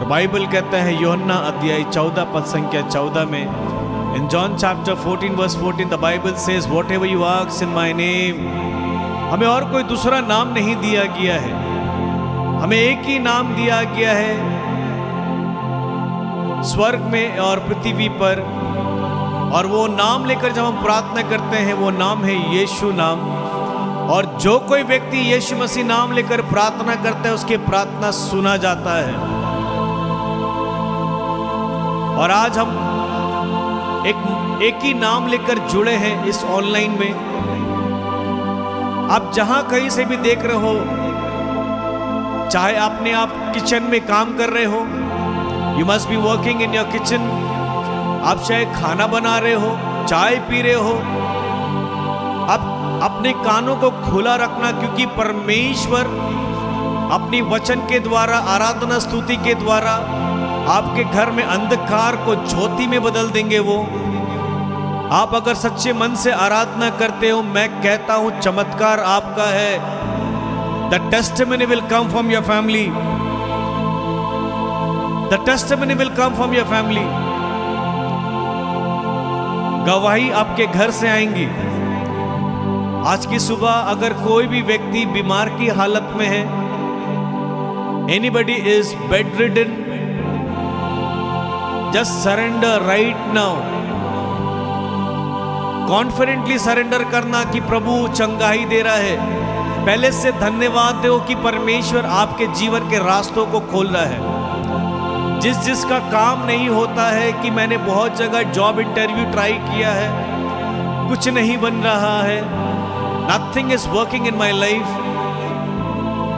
और बाइबल कहता है यूहन्ना अध्याय 14 पद संख्या 14 में, in John chapter 14 verse 14 the Bible says whatever you ask in my name. हमें और कोई दूसरा नाम नहीं दिया गया है, हमें एक ही नाम दिया गया है स्वर्ग में और पृथ्वी पर, और वो नाम लेकर जब हम प्रार्थना करते हैं वो नाम है यीशु नाम। और जो कोई व्यक्ति यीशु मसीह नाम लेकर प्रार्थना करता है उसकी प्रार्थना सुना जाता है। और आज हम एक ही नाम लेकर जुड़े हैं इस ऑनलाइन में। आप जहां कहीं से भी देख रहे हो, चाहे अपने आप किचन में काम कर रहे हो, you must be working in your kitchen, आप चाहे खाना बना रहे हो, चाय पी रहे हो, आप अपने कानों को खुला रखना, क्योंकि परमेश्वर अपनी वचन के द्वारा, आराधना स्तुति के द्वारा आपके घर में अंधकार को ज्योति में बदल देंगे। वो आप अगर सच्चे मन से आराधना करते हो, मैं कहता हूं चमत्कार आपका है। The testimony will come from your family, the testimony will come from your family. गवाही आपके घर से आएंगी। आज की सुबह अगर कोई भी व्यक्ति बीमार की हालत में है, anybody is bed ridden, just surrender right now. Confidently surrender करना कि प्रभु चंगाई दे रहा है। पहले से धन्यवाद दो कि परमेश्वर आपके जीवन के रास्तों को खोल रहा है। जिसका काम नहीं होता है कि मैंने बहुत जगह जॉब इंटरव्यू ट्राई किया है, कुछ नहीं बन रहा है, nothing is working in my life,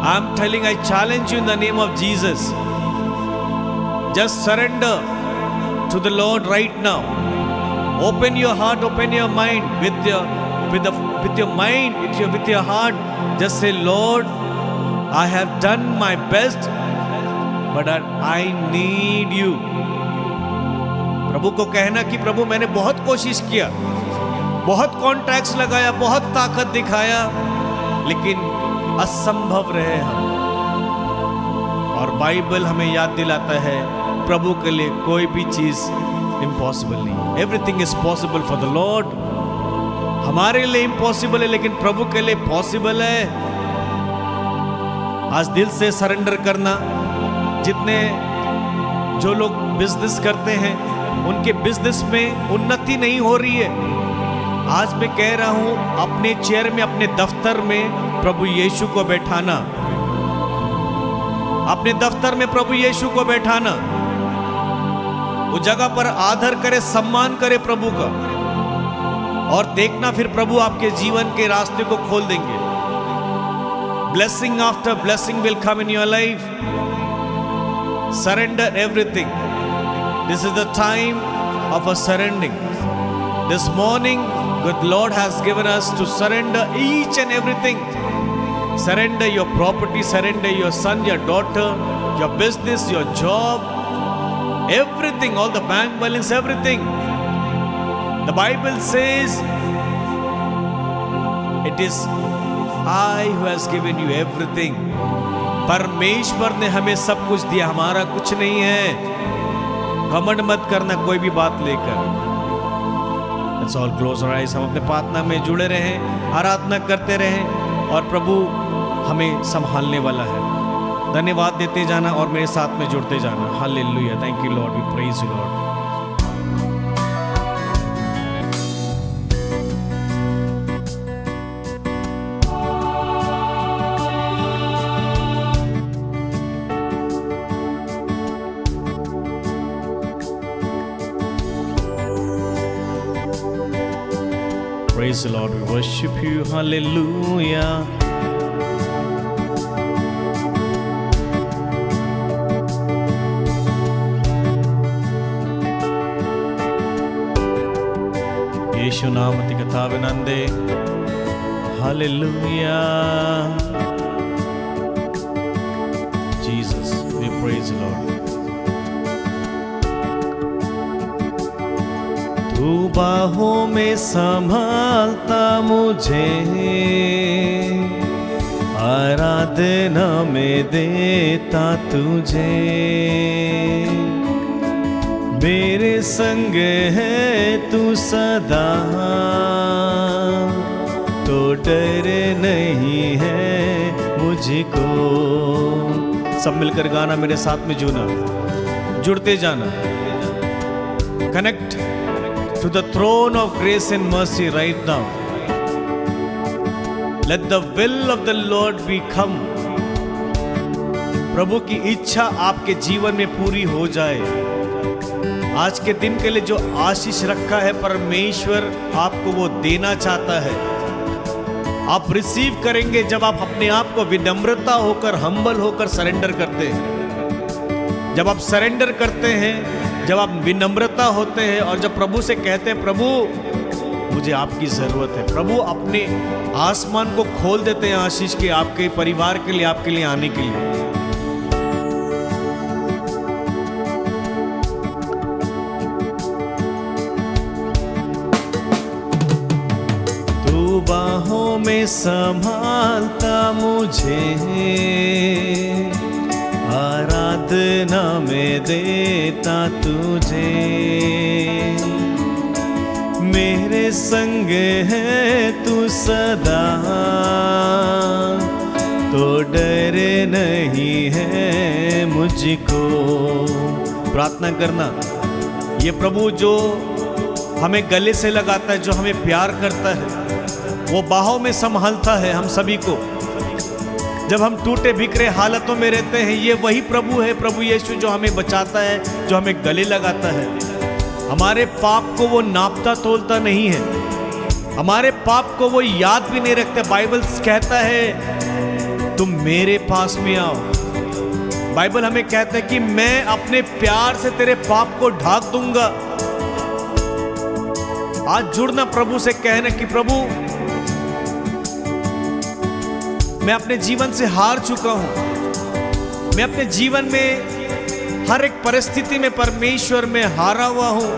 I am telling, I challenge you in the name of Jesus, just surrender to the Lord right now. Open your heart, open your mind with your mind, with your heart. Just say, Lord, I have done my best, but I need you. प्रभु को कहना कि प्रभु मैंने बहुत कोशिश किया, बहुत contracts लगाया, बहुत ताकत दिखाया, लेकिन असंभव रहे हम। और बाइबल हमें याद दिलाता है प्रभु के लिए कोई भी चीज इम्पॉसिबल नहीं। Everything is possible for the Lord. हमारे लिए इम्पॉसिबल है लेकिन प्रभु के लिए पॉसिबल है। आज दिल से सरेंडर करना। जितने जो लोग बिजनेस करते हैं उनके बिजनेस में उन्नति नहीं हो रही है, आज मैं कह रहा हूं अपने चेयर में, अपने दफ्तर में प्रभु यीशु को बैठाना, अपने दफ्तर में प्रभु यीशु को बैठाना, उस जगह पर आदर करे, सम्मान करे प्रभु का, और देखना फिर प्रभु आपके जीवन के रास्ते को खोल देंगे। Blessing after blessing will come in your life. Surrender everything. This is the time of a surrendering. This morning good Lord has given us to surrender each and everything. Surrender your property, surrender your son, your daughter, your business, your job, everything, all the bank balance, everything. The Bible says it is I who has given you everything. परमेश्वर ने हमें सब कुछ दिया, हमारा कुछ नहीं है। घमंड मत करना कोई भी बात लेकर। Let's all close our eyes. हम अपने प्रार्थना में जुड़े रहें, आराधना करते रहें, और प्रभु हमें संभालने वाला है। धन्यवाद देते जाना और मेरे साथ में जुड़ते जाना। Hallelujah. Thank you Lord, we praise you Lord. Praise the Lord, we worship you, hallelujah. Yeshu नामति कथाविनंदे, hallelujah. Jesus, we praise the Lord. तू बाहों में संभालता मुझे, आराधना में देता तुझे, मेरे संग है तू सदा, तो डर नहीं है मुझको। सब मिलकर गाना मेरे साथ में जुड़ना, जुड़ते जाना। Connect to the throne of grace and mercy right now. Let the will of the Lord be come. प्रभु की इच्छा आपके जीवन में पूरी हो जाए। आज के दिन के लिए जो आशीष रखा है परमेश्वर आपको वो देना चाहता है। आप रिसीव करेंगे जब आप अपने आप को विनम्रता होकर, हम्बल होकर सरेंडर करते हैं। जब आप सरेंडर करते हैं, जब आप विनम्रता होते हैं और जब प्रभु से कहते हैं प्रभु मुझे आपकी जरूरत है, प्रभु अपने आसमान को खोल देते हैं आशीष के, आपके परिवार के लिए, आपके लिए आने के लिए। तू बाहों में संभालता मुझे, आराधना में देता तुझे, मेरे संग है तू सदा, तो डर नहीं है मुझको। प्रार्थना करना, ये प्रभु जो हमें गले से लगाता है, जो हमें प्यार करता है, वो बाहों में संभालता है हम सभी को। जब हम टूटे बिखरे हालतों में रहते हैं, ये वही प्रभु है, प्रभु यीशु जो हमें बचाता है, जो हमें गले लगाता है। हमारे पाप को वो नापता तोलता नहीं है, हमारे पाप को वो याद भी नहीं रखता। बाइबल कहता है तुम मेरे पास में आओ। बाइबल हमें कहता है कि मैं अपने प्यार से तेरे पाप को ढाक दूंगा। आज जुड़ना, प्रभु से कहना कि प्रभु मैं अपने जीवन से हार चुका हूं, मैं अपने जीवन में हर एक परिस्थिति में परमेश्वर में हारा हुआ हूं।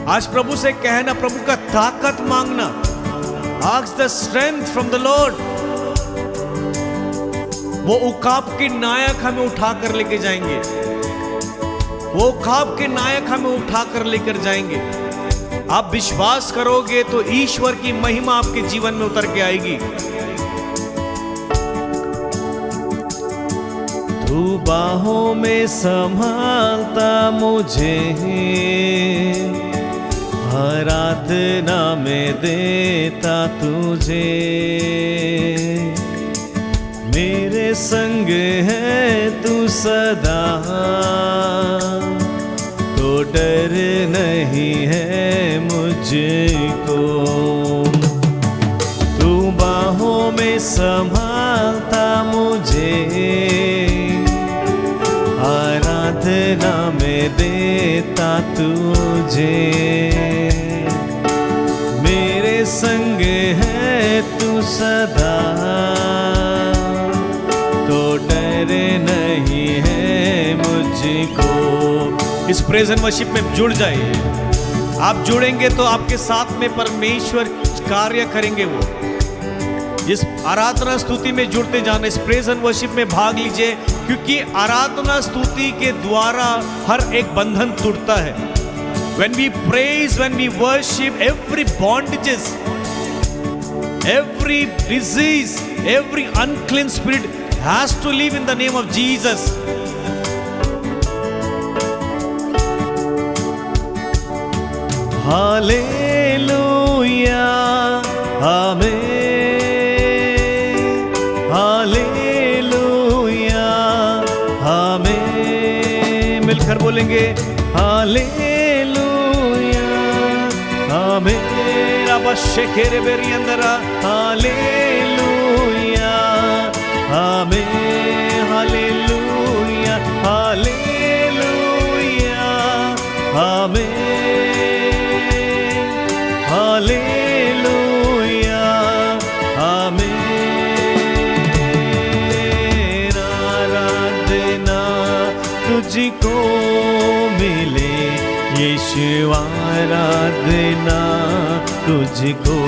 आज प्रभु से कहना, प्रभु का ताकत मांगना। Ask the strength from the Lord. वो उकाब के नायक हमें उठाकर लेके जाएंगे, वो उकाब के नायक हमें उठाकर लेकर जाएंगे। आप विश्वास करोगे तो ईश्वर की महिमा आपके जीवन में उतर के आएगी। तू बाहों में संभालता मुझे, आराधना में देता तुझे, मेरे संग है तू सदा, तो डर नहीं है मुझको। तू बाहों में संभालता मुझे, आराधना में देता तुझे, मेरे संग है तू सदा, तो डर नहीं है मुझको। इस प्रेज एंड वर्शिप में जुड़ जाइए। आप जुड़ेंगे तो आपके साथ में परमेश्वर कार्य करेंगे। वो इस आराधना स्तुति में जुड़ते जाना, इस प्रेज एंड वर्शिप में भाग लीजिए, क्योंकि आराधना स्तुति के द्वारा हर एक बंधन टूटता है। When we praise, when we worship, every bondages, every disease, every unclean spirit has to live in the name of Jesus. Hallelujah, Amen. Hallelujah, Amen. मिलकर बोलेंगे Hallelujah, Amen. अवश्य खेरे बेरी अंदरा Hallelujah, Amen. Hallelujah, Hallelujah, Amen. Hallelujah, Amen. आराधना तुझको मिले यीशु, आराधना तुझको,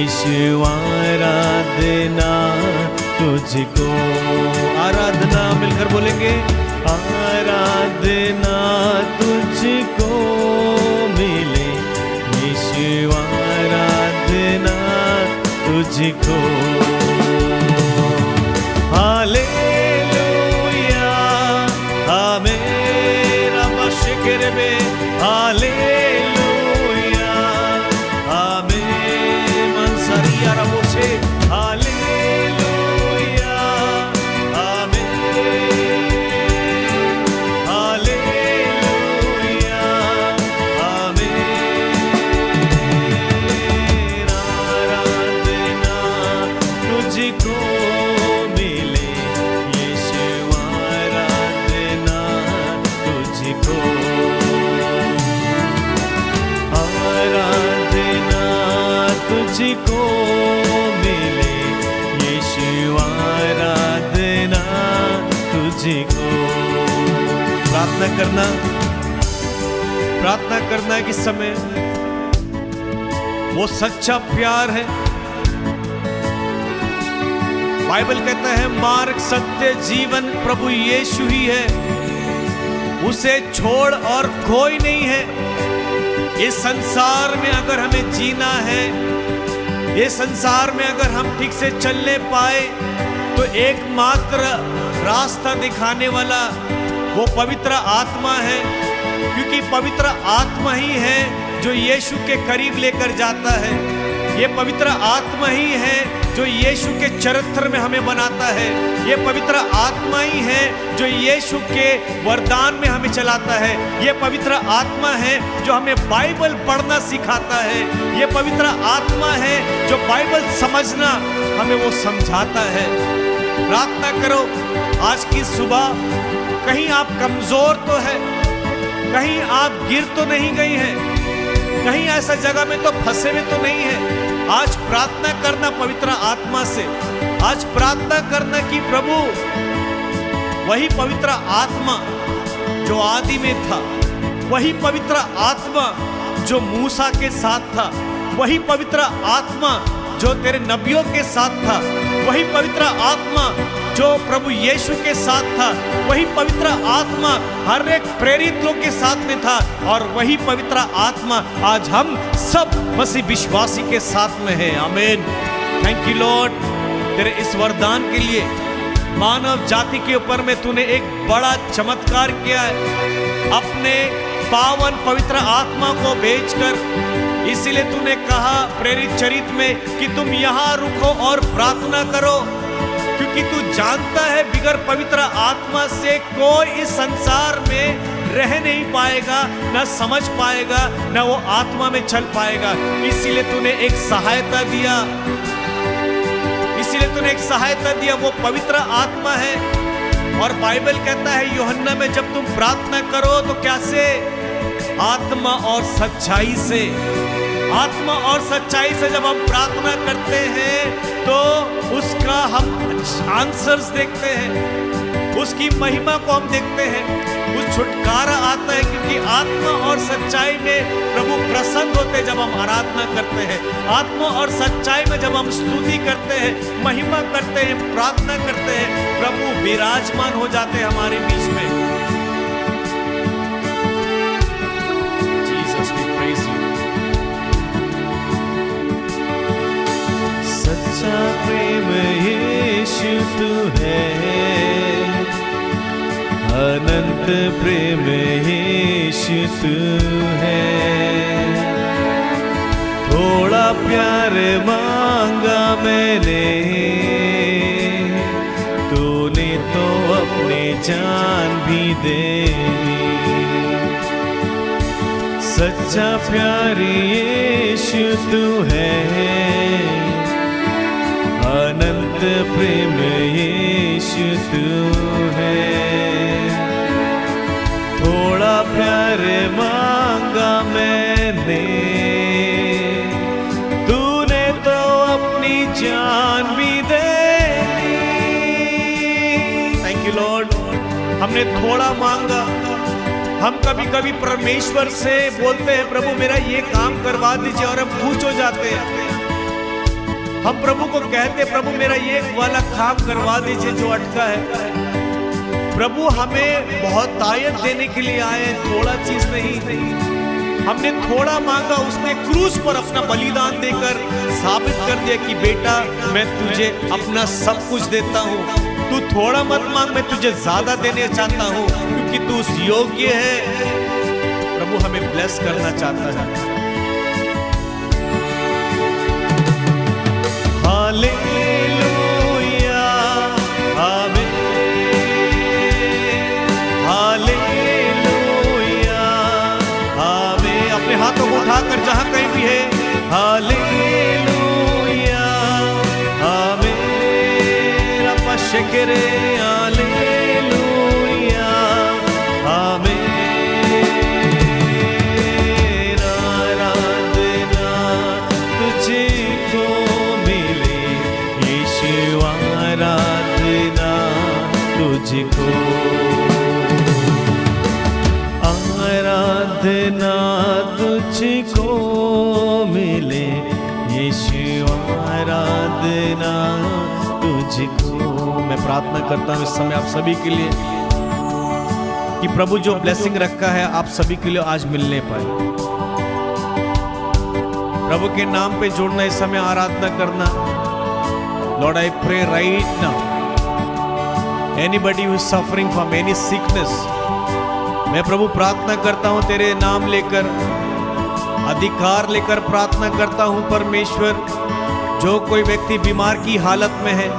यीशु आराधना तुझको, आराधना मिलकर बोलेंगे, आराधना तुझको मिले, यीशु आराधना तुझको। हालेलुया आमेन रब्बा शिकरबे, हालेलुया आमेन मनसरिया रबोसे, हालेलुया आमेन, हालेलुया आमेन। आराधना तुझको मिले, यीशु आराधना तुझको, आराधना तुझको मिले, यीशु आराधना तुझको। प्रार्थना करना कि समय वो सच्चा प्यार है। बाइबल कहता है मार्ग सत्य जीवन प्रभु यीशु ही है, उसे छोड़ और कोई नहीं है। इस संसार में अगर हमें जीना है, ये संसार में अगर हम ठीक से चलने पाए, तो एकमात्र रास्ता दिखाने वाला वो पवित्र आत्मा है, क्योंकि पवित्र आत्मा ही है जो यीशु के करीब लेकर जाता है। ये पवित्र आत्मा ही है जो यीशु के चरित्र में हमें बनाता है। ये पवित्र आत्मा ही है जो यीशु के वरदान में हमें चलाता है। ये पवित्र आत्मा है जो हमें बाइबल पढ़ना सिखाता है। ये पवित्र आत्मा है जो बाइबल समझना हमें वो समझाता है। प्रार्थना करो आज की सुबह, कहीं आप कमजोर तो है, कहीं आप गिर तो नहीं गई हैं, कहीं ऐसा जगह में तो फंसे हुए तो नहीं है। आज प्रार्थना करना पवित्र आत्मा से, आज प्रार्थना करना कि प्रभु वही पवित्र आत्मा जो आदि में था, वही पवित्र आत्मा जो मूसा के साथ था, वही पवित्र आत्मा जो तेरे नबियों के साथ था, वही पवित्र आत्मा जो प्रभु यीशु के साथ था, वही पवित्र आत्मा हर एक प्रेरित लोग के साथ में था, और वही पवित्र आत्मा आज हम सब मसीह विश्वासी के साथ में है। आमीन। थैंक यू लॉर्ड तेरे इस वरदान के लिए। मानव जाति के ऊपर में तूने एक बड़ा चमत्कार किया है अपने पावन पवित्र आत्मा को भेजकर। इसीलिए तूने कहा प्रेरित चरित्र में कि तुम यहाँ रुको और प्रार्थना करो, क्योंकि तू जानता है बिगर पवित्र आत्मा से कोई इस संसार में रह नहीं पाएगा, न समझ पाएगा, न वो आत्मा में चल पाएगा। इसीलिए तूने एक सहायता दिया, इसीलिए तूने एक सहायता दिया, वो पवित्र आत्मा है। और बाइबल कहता है यूहन्ना में जब तुम प्रार्थना करो तो कैसे? आत्मा और सच्चाई से। आत्मा और सच्चाई से जब हम प्रार्थना करते हैं तो उसका हम आंसर्स देखते हैं, उसकी महिमा को हम देखते हैं, उस छुटकारा आता है, क्योंकि आत्मा और सच्चाई में प्रभु प्रसन्न होते हैं जब हम आराधना करते हैं। आत्मा और सच्चाई में जब हम स्तुति करते हैं, महिमा करते हैं, प्रार्थना करते हैं, प्रभु विराजमान हो जाते हैं हमारे बीच में। Jesus we praise you. सच्चा प्रेम यीशु तू है, अनंत प्रेम यीशु तू है। थोड़ा प्यार मांगा मैंने, तूने तो अपनी जान भी दे दी। सच्चा प्यार यीशु तू है, अनंत प्रेम यीशु तू है। थोड़ा प्यार मांगा मैंने, तूने तो अपनी जान भी दे दी। Thank you Lord. हमने थोड़ा मांगा। हम कभी कभी परमेश्वर से बोलते हैं प्रभु मेरा ये काम करवा दीजिए, और हम खुश हो जाते हैं। हम प्रभु को कहते, प्रभु मेरा ये वाला काम करवा दीजिए जो अटका है। प्रभु हमें बहुत तायत देने के लिए आए, थोड़ा चीज नहीं। हमने थोड़ा मांगा, उसने क्रूस पर अपना बलिदान देकर साबित कर दिया कि बेटा मैं तुझे अपना सब कुछ देता हूँ, तू थोड़ा मत मांग, मैं तुझे ज्यादा देने चाहता हूँ क्योंकि तू उस योग्य है। प्रभु हमें ब्लेस करना चाहता है। हालेलुया, आमीन, हालेलुया, आमीन। अपने हाथों को उठाकर जहां कहीं भी है, हालेलुया, आमीन, रब्बा शेकरे, हालेलुया, आमीन। तुझको आराधना तुझको मिले यीशु, आराधना तुझको। मैं प्रार्थना करता हूँ इस समय आप सभी के लिए कि प्रभु जो ब्लेसिंग रखा है आप सभी के लिए आज मिलने पाए। प्रभु के नाम पे जुड़ना, इस समय आराधना करना। Lord I pray right now anybody who is suffering from any sickness, मैं प्रभु प्रार्थना करता हूं तेरे नाम लेकर, अधिकार लेकर प्रार्थना करता हूं परमेश्वर। जो कोई व्यक्ति बीमार की हालत में है,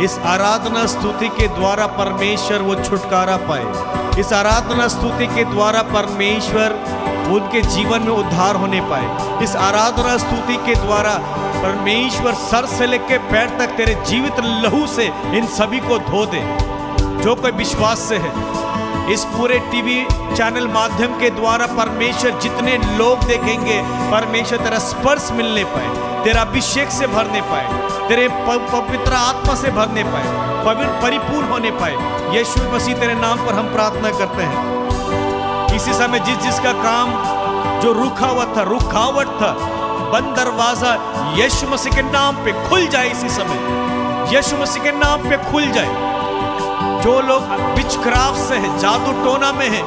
इस आराधना स्तुति के द्वारा परमेश्वर वो छुटकारा पाए। इस आराधना स्तुति के द्वारा परमेश्वर उनके जीवन में उद्धार होने पाए। इस आराधना स्तुति के द्वारा परमेश्वर सर से लेकर पैर तक तेरे जीवित लहू से इन सभी को धो दे। जो कोई विश्वास से है, इस पूरे टीवी चैनल माध्यम के द्वारा परमेश्वर जितने लोग देखेंगे, परमेश्वर तेरा स्पर्श मिलने पाए, तेरा अभिषेक से भरने पाए, तेरे पवित्र आत्मा से भरने पाए, परिपूर्ण होने पाए। यीशु मसीह तेरे नाम पर हम प्रार्थना करते हैं। इसी समय जिसका काम जो रुका हुआ था, रुकावट था, बंद दरवाजा यीशु मसीह के नाम पे खुल जाए। इसी समय यीशु मसीह के नाम पे खुल जाए। जो लोग विचक्राफ्ट से है, जादू टोना में है,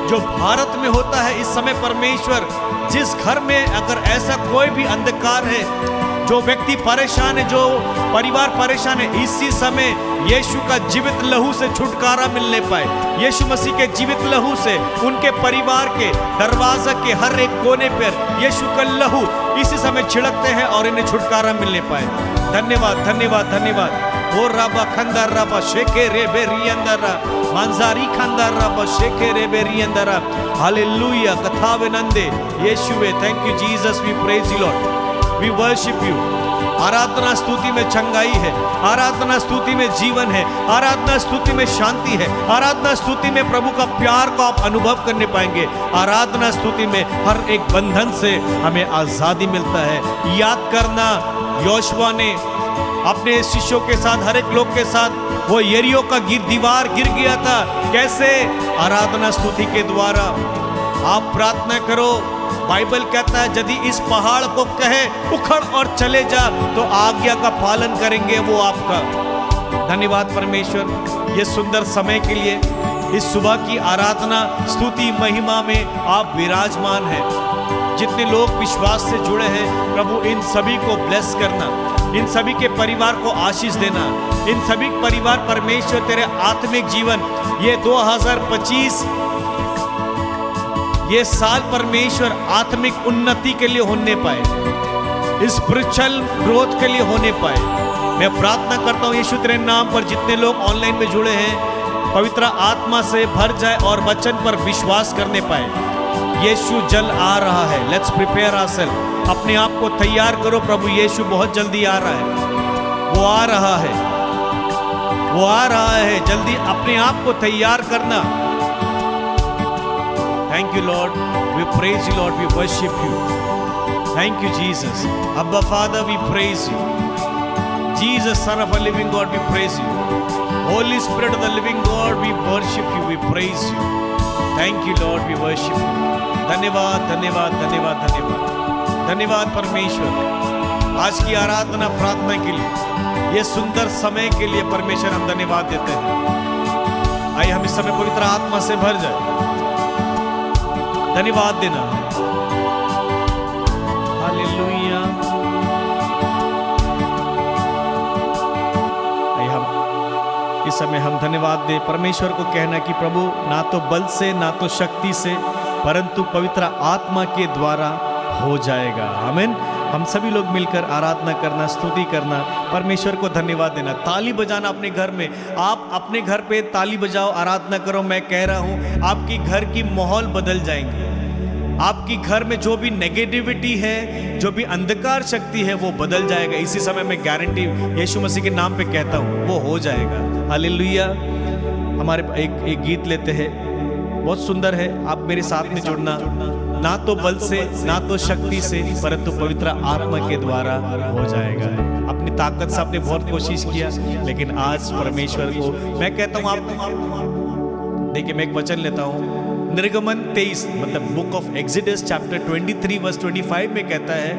जो भारत में होता है इस समय परमेश्वर, जिस घर में अगर ऐसा कोई भी अंधकार है, जो व्यक्ति परेशान है, जो परिवार परेशान है, इसी समय यीशु का जीवित लहू से छुटकारा मिलने पाए। यीशु मसीह के जीवित लहू से उनके परिवार के दरवाजा के हर एक कोने पर यीशु का लहू इसी समय छिड़कते हैं और इन्हें छुटकारा मिलने पाए। धन्यवाद, धन्यवाद, धन्यवाद। ओ रबा खंदर रबा शेके रे बेरियंदरा मंजारी खंदर रबा शेके रे बेरियंदरा। हालेलुया, कथा विनंदे यीशुवे। Thank you Jesus, we praise you Lord, we worship you. आराधना स्तुति में चंगाई है, आराधना स्तुति में जीवन है, आराधना स्तुति में शांति है, आराधना स्तुति में प्रभु का प्यार को आप अनुभव करने पाएंगे। आराधना स्तुति में हर एक बंधन से हमें आजादी मिलता है। याद करना, योशुआ ने अपने शिष्यों के साथ, हर एक लोग के साथ वो यरीहो का दीवार गिर गया था। कैसे? आराधना स्तुति के द्वारा। आप प्रार्थना करो। बाइबल कहता है यदि इस पहाड़ को कहे उखड़ और चले जा तो आज्ञा का पालन करेंगे वो आपका। धन्यवाद परमेश्वर ये सुंदर समय के लिए। इस सुबह की आराधना स्तुति महिमा में आप विराजमान हैं। जितने लोग विश्वास से जुड़े हैं प्रभु इन सभी को ब्लेस करना, इन सभी के परिवार को आशीष देना, इन सभी परिवार परमेश्वर तेरे आत्मिक जीवन ये 2025 ये साल परमेश्वर आत्मिक उन्नति के लिए होने पाए, स्पिरिचुअल ग्रोथ के लिए होने पाए। मैं प्रार्थना करता हूँ यीशु तेरे नाम पर जितने लोग ऑनलाइन में जुड़े हैं पवित्र आत्मा से भर जाए और वचन पर विश्वास करने पाए। यीशु जल आ रहा है। Let's prepare ourselves. अपने आप को तैयार करो, प्रभु यीशु बहुत जल्दी आ रहा है। वो आ रहा है, वो आ रहा है। जल्दी अपने आप को तैयार करना। Thank you Lord, we praise you Lord, we worship you. Thank you Jesus. Abba Father, we praise you. Jesus Son of a living God, we praise you. Holy Spirit of the living God, we worship you, we praise you. Thank you Lord, we worship you. धन्यवाद, धन्यवाद, धन्यवाद, धन्यवाद, धन्यवाद परमेश्वर। आज की आराधना प्रार्थना के लिए, ये सुंदर समय के लिए परमेश्वर हम धन्यवाद देते हैं। आइए हम इस समय पवित्र आत्मा से भर जाए, धन्यवाद देना। हालेलुया। आइए हम इस समय हम धन्यवाद दे, परमेश्वर को कहना कि प्रभु ना तो बल से ना तो शक्ति से परंतु पवित्र आत्मा के द्वारा हो जाएगा। आमीन। हम सभी लोग मिलकर आराधना करना, स्तुति करना, परमेश्वर को धन्यवाद देना, ताली बजाना अपने घर में। आप अपने घर पे ताली बजाओ, आराधना करो। मैं कह रहा हूँ आपकी घर की माहौल बदल जाएंगे। आपकी घर में जो भी नेगेटिविटी है, जो भी अंधकार शक्ति है, वो बदल जाएगा। इसी समय मैं गारंटी यीशु मसीह के नाम पे कहता हूँ, वो हो जाएगा। हालेलुया। हमारे एक गीत लेते हैं, बहुत सुंदर है, आप मेरे साथ में जुड़ना। ना तो बल से ना तो शक्ति से परंतु पवित्र आत्मा के द्वारा हो जाएगा। अपनी ताकत से आपने बहुत कोशिश किया, लेकिन आज परमेश्वर को मैं कहता हूँ, आप देखिए, मैं एक वचन लेता हूँ, निर्गमन 23 मतलब book of Exodus chapter 23 verse 25 में कहता है,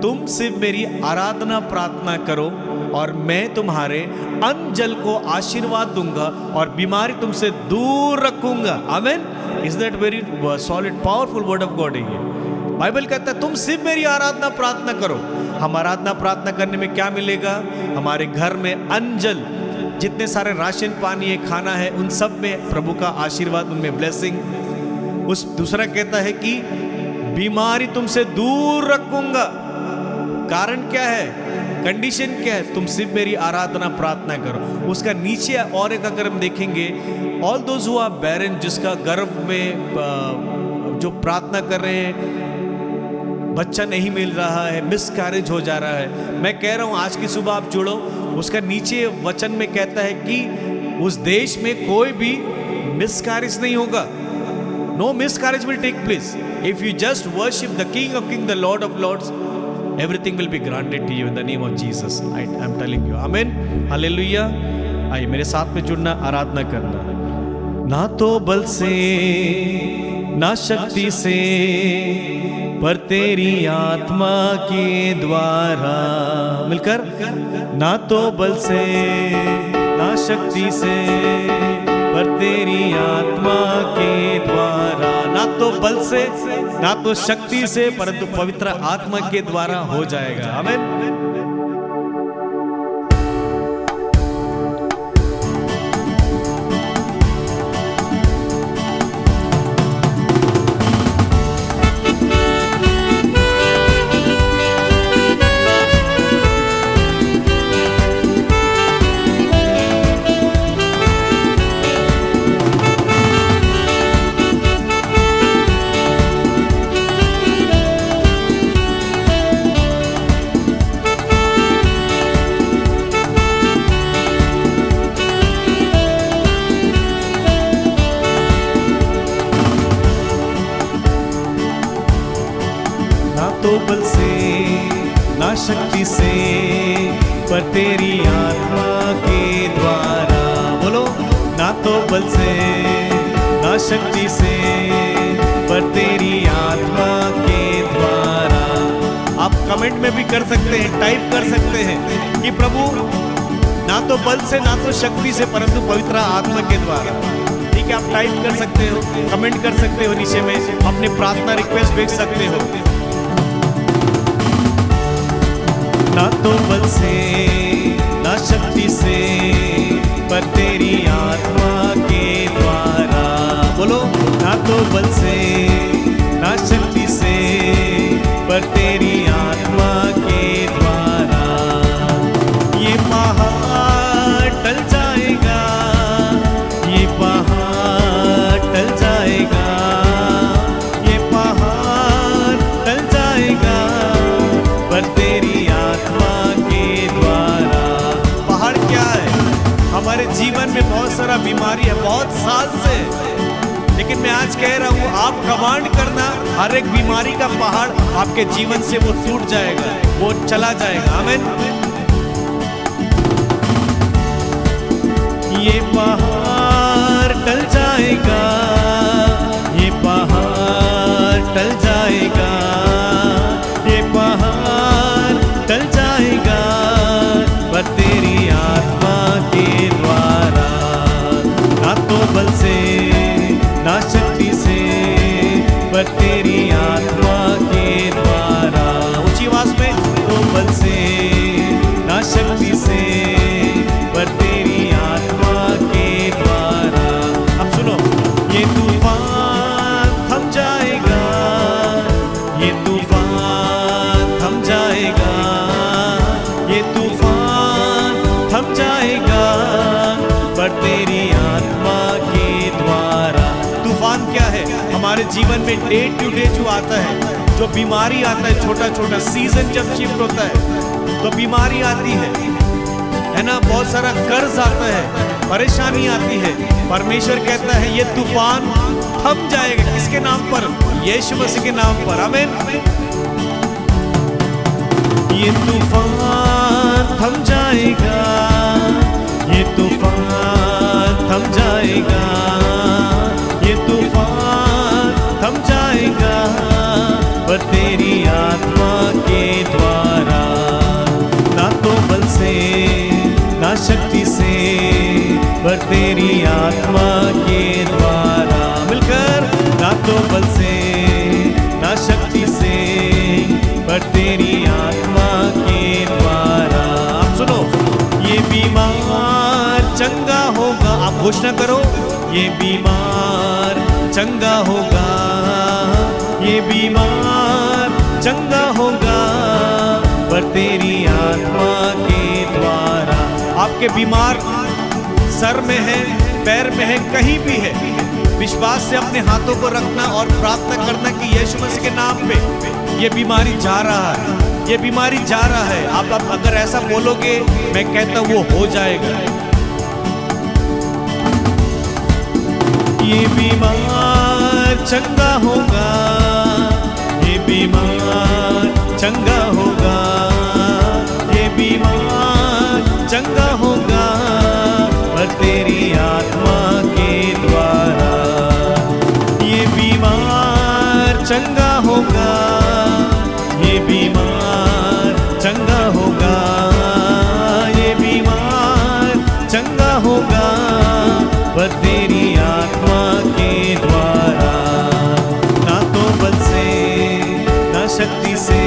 तुम सिर्फ मेरी आराधना प्रार्थना करो और मैं तुम्हारे अन्न जल को आशीर्वाद दूंगा और बीमारी तुमसे दूर रखूंगा। आमीन। Is that very solid powerful word of God है ये। बाइबल कहता है तुम सिर्फ मेरी आराधना प्रार्थना करो। हम आराधना प्रार्थना करने में क्या मिलेगा? हमारे घर में अन्न जल, जितने सारे राशन पानी है, खाना है, उन सब में प्रभु का आशीर्वाद, उनमें ब्लेसिंग। उस दूसरा कहता है कि बीमारी तुमसे दूर रखूंगा। कारण क्या है? कंडीशन क्या है? तुम सिर्फ मेरी आराधना प्रार्थना करो। उसका नीचे और एक अगर हम देखेंगे, ऑल दोज हु आर बैरन, जिसका गर्भ में जो प्रार्थना कर रहे हैं, बच्चा नहीं मिल रहा है, मिसकैरेज हो जा रहा है, मैं कह रहा हूं आज की सुबह आप जुड़ो। उसका नीचे वचन में कहता है कि उस देश में कोई भी मिसकैरेज नहीं होगा। No miscarriage will take place if you just worship the king of king, the Lord of lords. Everything will be granted to you in the name of Jesus. I am telling you. Amen. Hallelujah. आइए मेरे साथ में जुड़ना, आराधना करना। ना तो बल से ना शक्ति से पर तेरी आत्मा के द्वारा। मिलकर, ना तो बल से ना शक्ति से पर तेरी आत्मा के द्वारा। ना तो बल से ना तो शक्ति से परंतु पवित्र आत्मा के द्वारा हो जाएगा। आमीन। तो बल से ना शक्ति से पर तेरी आत्मा के द्वारा। बोलो, ना तो बल से ना शक्ति से पर तेरी आत्मा के द्वारा। आप कमेंट में भी कर सकते हैं, टाइप कर सकते हैं कि प्रभु ना तो बल से ना तो शक्ति से परंतु पवित्र आत्मा के द्वारा। ठीक है, आप टाइप कर सकते हो, कमेंट कर सकते हो, नीचे में अपने प्रार्थना रिक्वेस्ट भेज सकते हो। ना तो बल से ना शक्ति से पर तेरी आत्मा के द्वारा। बोलो, ना तो बल से ना शक्ति से पर तेरी आत्मा के द्वारा। ये पहाड़ टल जाएगा, ये पहाड़ टल जाएगा, ये पहाड़ टल जाएगा पर तेरी आत्मा के द्वारा। पहाड़ क्या है? हमारे जीवन में बहुत सारा बीमारी है, बहुत साल से, लेकिन मैं आज कह रहा हूँ आप कमांड करना, हर एक बीमारी का पहाड़ आपके जीवन से वो टूट जाएगा, वो चला जाएगा। आमीन। ये पहाड़ टल जाएगा, ये पहाड़ टल जाएगा, ये पहाड़ जीवन में डे टू डे जो आता है, जो बीमारी आता है, छोटा छोटा सीजन जब शिफ्ट होता है तो बीमारी आती है ना, बहुत सारा कर्ज आता है, परेशानी आती है। परमेश्वर कहता है ये तूफान थम जाएगा। किसके नाम पर? यीशु मसीह के नाम पर। आमीन। ये तूफान थम जाएगा, ये तूफान थम जाएगा, ये तूफान थम जाएगा, पर तेरी आत्मा के द्वारा, ना तो बल से ना शक्ति से, पर तेरी आत्मा के द्वारा। मिलकर, ना तो बल से ना शक्ति से, पर तेरी आत्मा के द्वारा। आप सुनो, ये बीमार चंगा होगा। आप घोषणा करो, ये बीमार चंगा होगा, ये बीमार चंगा होगा, पर तेरी आत्मा के द्वारा। आपके बीमार सर में है, पैर में है, कहीं भी है, विश्वास से अपने हाथों को रखना और प्रार्थना करना कि यीशु मसीह के नाम पे ये बीमारी जा रहा है, ये बीमारी जा रहा है। आप अगर ऐसा बोलोगे, मैं कहता हूं वो हो जाएगा। ये बीमार चंगा होगा, ये बीमार चंगा होगा, ये बीमार चंगा होगा, पर तेरी आत्मा के द्वारा। ये बीमार चंगा होगा, ये बीमार चंगा होगा, ये बीमार चंगा होगा, पर तेरी आत्मा के द्वारा। ना तो बल से ना शक्ति से,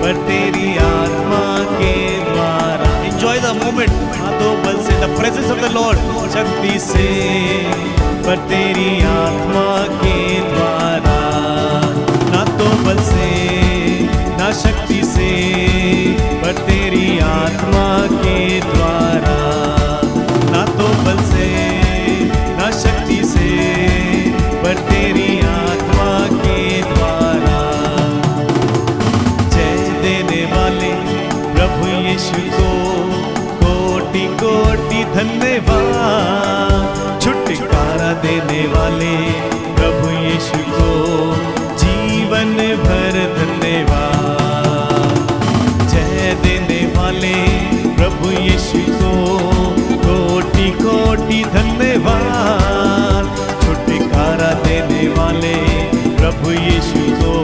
पर तेरी आत्मा के द्वारा। Enjoy the moment. ना तो बल से, the presence of the Lord, शक्ति से, पर तेरी आत्मा के द्वारा। ना तो बल से ना शक्ति से, पर तेरी आत्मा के द्वारा। ना तो बल से ना शक्ति से, पर तेरी आत्मा के द्वारा। जय देने वाले प्रभु यीशु को कोटि कोटि धन्यवाद। छुटकारा देने वाले प्रभु यीशु को जीवन भर धन्यवाद। जय देने वाले प्रभु यीशु को कोटि कोटि धन्यवाद। छुटकारा देने वाले प्रभु यीशु को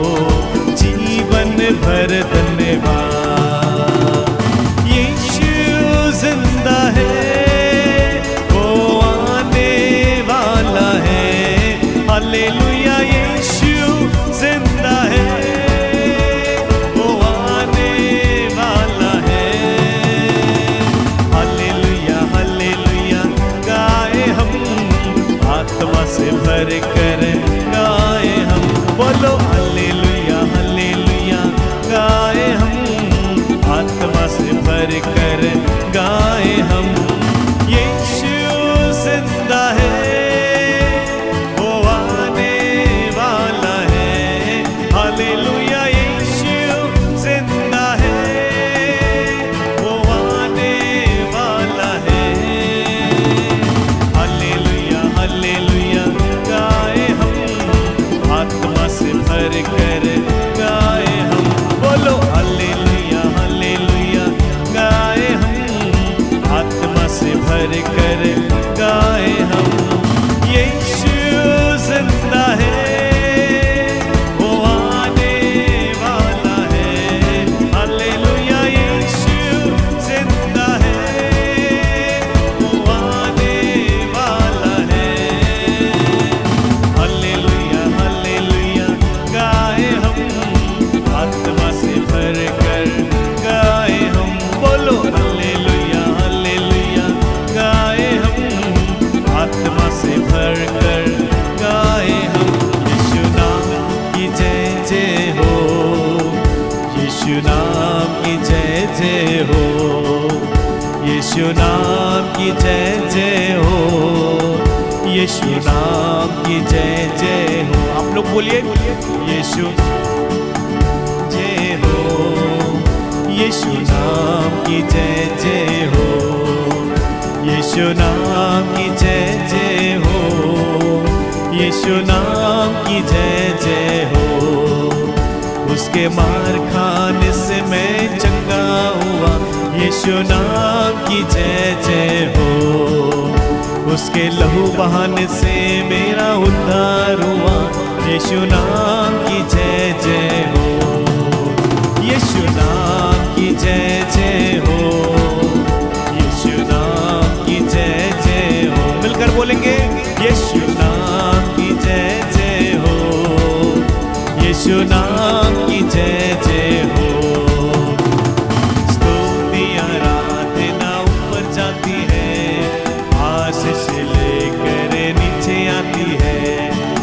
जीवन भर धन्यवाद। यीशु जिंदा है, वो आने वाला है। हालेलुया, यीशु जिंदा है, वो आने वाला है। हालेलुया हालेलुया गाए हम, आत्मा से भर कर गाए हम। बोलो हालेलुया हालेलुया गाए हम, आत्मा से भर कर गाए हम। यीशु जिंदा है, वो आने वाला है। हालेलुया, यीशु जिंदा है, वो आने वाला है। हालेलुया हालेलुया गाए हम, आत्मा से भर कर गाए हम। बोलो हालेलुया हालेलुया गाए हम, आत्मा से भर कर गाए हम। यीशु जिंदा है, वो आने वाला है। हालेलुया, यीशु जिंदा है, वो आने वाला है। हालेलुया हालेलुया गाए हम, आत्मा से भर कर गाए हम। बोलो हालेलुया हालेलुया गाए हम, आत्मा से भर कर गाए हम। यीशु नाम की जय जय हो, यीशु नाम की जय जय हो, यीशु नाम की जय जय हो, यीशु नाम की जय जय हो। आप लोग बोलिए यीशु जय हो, यीशु नाम की जय जय हो, यीशु नाम की जय जय हो, यीशु नाम की जय जय हो। उसके मार खाने से मैं चंगा हुआ, यीशु नाम की जय जय हो। उसके लहू बहाने से मेरा उद्धार हुआ, यीशु नाम की जय जय हो, यीशु नाम की जय जय हो, यीशु नाम की जय जय हो। मिलकर बोलेंगे यीशु नाम की जय जय हो, यीशु नाम की जय जय हो। स्तुति आराधना ऊपर जाती है, आशीष लेकर नीचे आती है।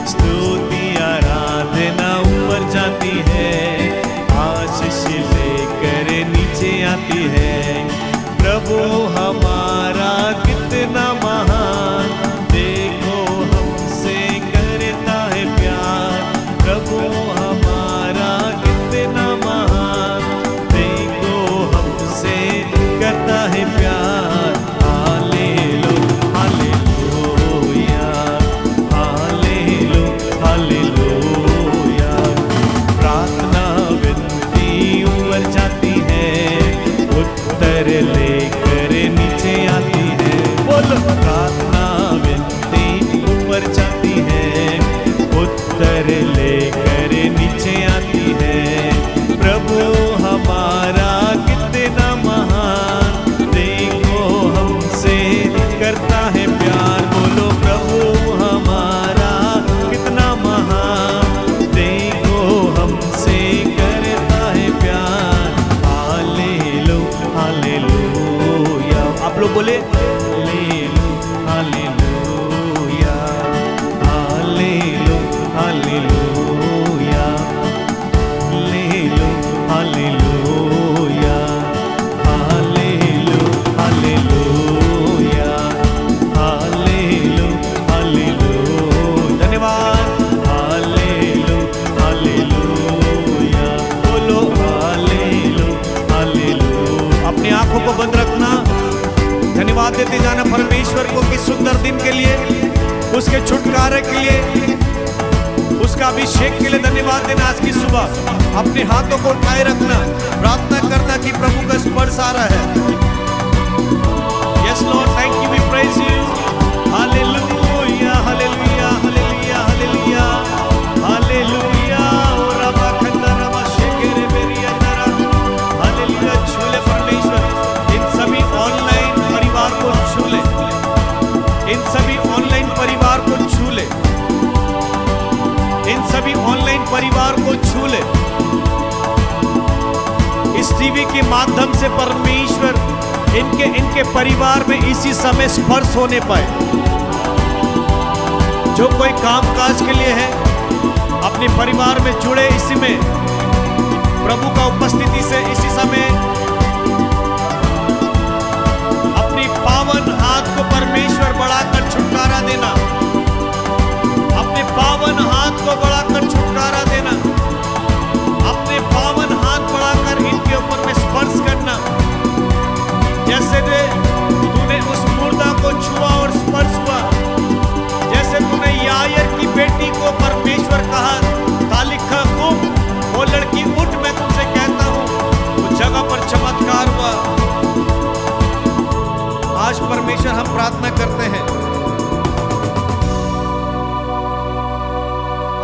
स्तुति आराधना ऊपर जाती है, आशीष लेकर नीचे आती है। प्रभु हमारा कितना महान, देखो हमसे करता है प्यार। प्रभु हमारा कितना महान, देखो हमसे करता है प्यार। Hallelujah hallelujah hallelujah hallelujah. प्रार्थना विनती ऊपर जाती है, उत्तर लेकर नीचे आती है। बोलो प्रार्थना विनती ऊपर जाती है, उत्तर लेकर नीचे आती है। प्रभु हमारा कितना महान, देखो हमसे करता है प्यार। बोलो प्रभु हमारा कितना महान, देखो हमसे करता है प्यार। Hallelujah hallelujah. आप लोग बोले hallelujah hallelujah hallelujah hallelujah hallelujah hallelujah hallelujah hallelujah hallelujah. धन्यवाद। Hallelujah hallelujah. बोलो हालेलुया हालेलुया। अपनी आंखों को बंद रखना, धन्यवाद देते जाना परमेश्वर को कि सुंदर दिन के लिए, उसके छुटकारे के लिए, उसका अभिषेक के लिए धन्यवाद देना। आज की सुबह अपने हाथों को उठाए रखना, प्रार्थना करना कि प्रभु का स्पर्श आ रहा है। Yes Lord, thank you, we praise you. Hallelujah hallelujah hallelujah hallelujah hallelujah. ओ रबा खंदा रबा शेकेरे बेरिया नरा। हालेलुया। छूले परमेश्वर इन सभी ऑनलाइन परिवार को छूले, इन सभी ऑनलाइन परिवार को छूले, इन सभी ऑनलाइन परिवार को छूले। इस टीवी के माध्यम से परमेश्वर इनके परिवार में इसी समय स्पर्श होने पाए। जो कोई कामकाज के लिए है, अपने परिवार में जुड़े, इसी में प्रभु का उपस्थिति से इसी समय अपनी पावन हाथ को परमेश्वर बढ़ाकर छुटकारा देना, अपने पावन हाथ को बढ़ाकर छुटकारा देना, अपने पावन हाथ बढ़ाकर इनके ऊपर में स्पर्श करना। जैसे तूने उस मुर्दा को छुआ और स्पर्श हुआ, जैसे तूने यायर की बेटी को परमेश्वर कहा तालिका कुम, वो लड़की उठ, मैं तुमसे कहता हूं, उस जगह पर चमत्कार हुआ। आज परमेश्वर हम प्रार्थना करते हैं,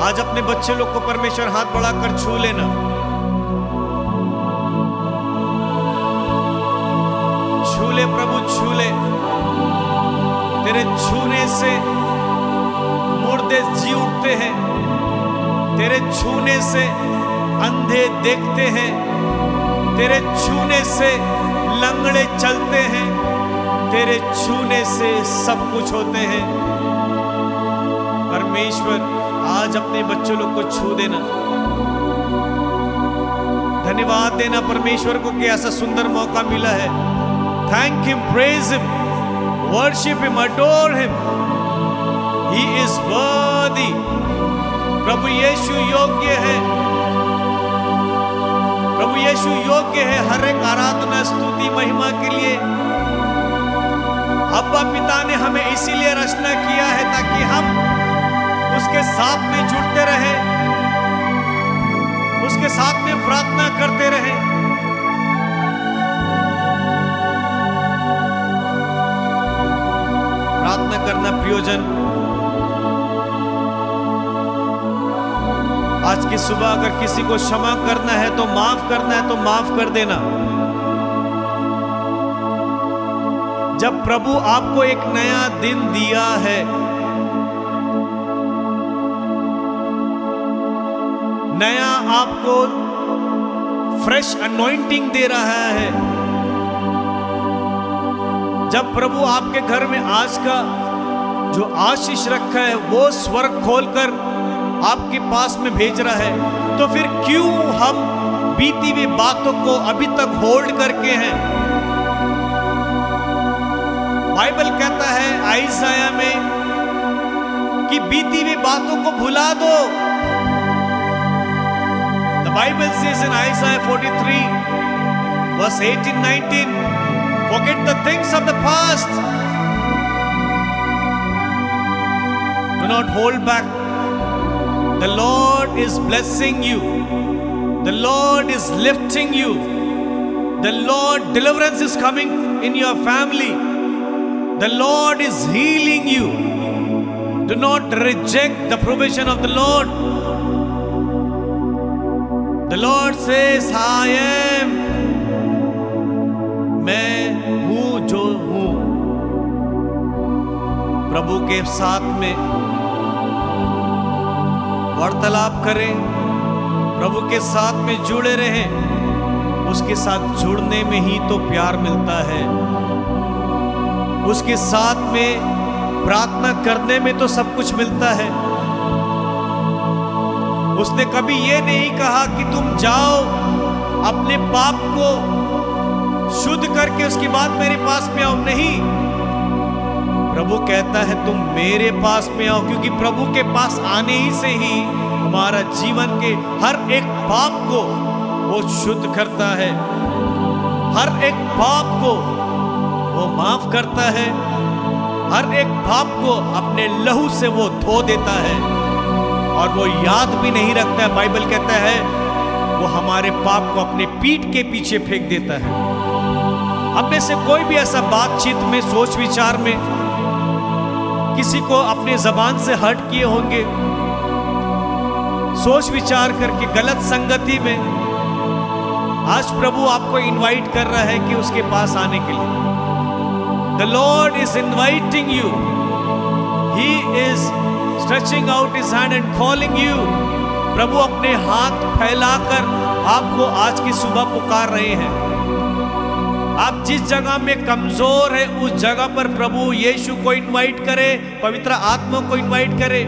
आज अपने बच्चे लोग को परमेश्वर हाथ बढ़ाकर छू लेना। छूले प्रभु, छूले। तेरे छूने से मुर्दे जी उठते हैं, तेरे छूने से अंधे देखते हैं, तेरे छूने से लंगड़े चलते हैं, तेरे छूने से सब कुछ होते हैं। परमेश्वर आज अपने बच्चों लोग को छू देना। धन्यवाद देना परमेश्वर को कि ऐसा सुंदर मौका मिला है। Thank him, praise him, worship him, adore him. He is worthy. प्रभु यीशु योग्य है, प्रभु यीशु योग्य है हर एक आराधना, स्तुति, महिमा के लिए। अब्बा पिता ने हमें इसीलिए रचना किया है ताकि हम उसके साथ में जुड़ते रहें, उसके साथ में प्रार्थना करते रहें। प्रार्थना करना प्रयोजन। आज की सुबह अगर किसी को क्षमा करना है तो माफ करना है तो माफ कर देना। जब प्रभु आपको एक नया दिन दिया है, नया आपको फ्रेश अनॉइंटिंग दे रहा है, जब प्रभु आपके घर में आज का जो आशीष रखा है वो स्वर्ग खोलकर आपके पास में भेज रहा है, तो फिर क्यों हम बीती हुई बातों को अभी तक होल्ड करके हैं? बाइबल कहता है आइसाया में कि बीती हुई बातों को भुला दो। The Bible says in Isaiah 43 verse 18-19, forget the things of the past. Do not hold back. The Lord is blessing you. The Lord is lifting you. The Lord, deliverance is coming in your family. The Lord is healing you. Do not reject the provision of the Lord. The Lord says, I am. मैं हूं जो हूं। प्रभु के साथ में वार्तालाप करें, प्रभु के साथ में जुड़े रहें। उसके साथ जुड़ने में ही तो प्यार मिलता है, उसके साथ में प्रार्थना करने में तो सब कुछ मिलता है। उसने कभी ये नहीं कहा कि तुम जाओ अपने पाप को शुद्ध करके उसके बाद मेरे पास में आओ, नहीं। प्रभु कहता है तुम मेरे पास में आओ, क्योंकि प्रभु के पास आने ही से ही हमारा जीवन के हर एक पाप को वो शुद्ध करता है, हर एक पाप को वो माफ करता है, हर एक पाप को अपने लहू से वो धो देता है और वो याद भी नहीं रखता है। बाइबल कहता है वो हमारे पाप को अपने पीठ के पीछे फेंक देता है। अब में से कोई भी ऐसा बातचीत में, सोच विचार में किसी को अपने जबान से हर्ट किए होंगे, सोच विचार करके गलत संगति में, आज प्रभु आपको इनवाइट कर रहा है कि उसके पास आने के लिए। The Lord is inviting you. He is stretching out his hand and calling you. प्रभु अपने हाथ फैलाकर आपको आज की सुबह पुकार रहे हैं। आप जिस जगह में कमजोर है उस जगह पर प्रभु यीशु को इनवाइट करे, पवित्र आत्मा को इनवाइट करे।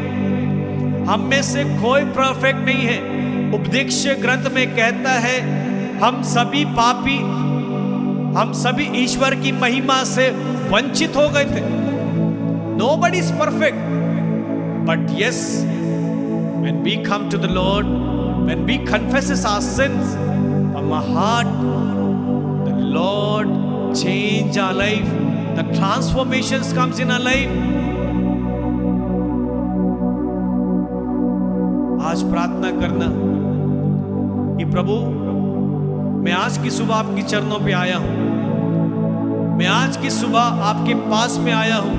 हम में से कोई परफेक्ट नहीं है। उपदेश ग्रंथ में कहता है हम सभी पापी, हम सभी ईश्वर की महिमा से वंचित हो गए थे। Nobody is perfect, but yes, when we come to the Lord, when we confess our sins from our heart, the Lord change our life, the transformations comes in our life. आज प्रार्थना करना कि प्रभु मैं आज की सुबह आपके चरणों पे आया हूं, मैं आज की सुबह आपके पास में आया हूं,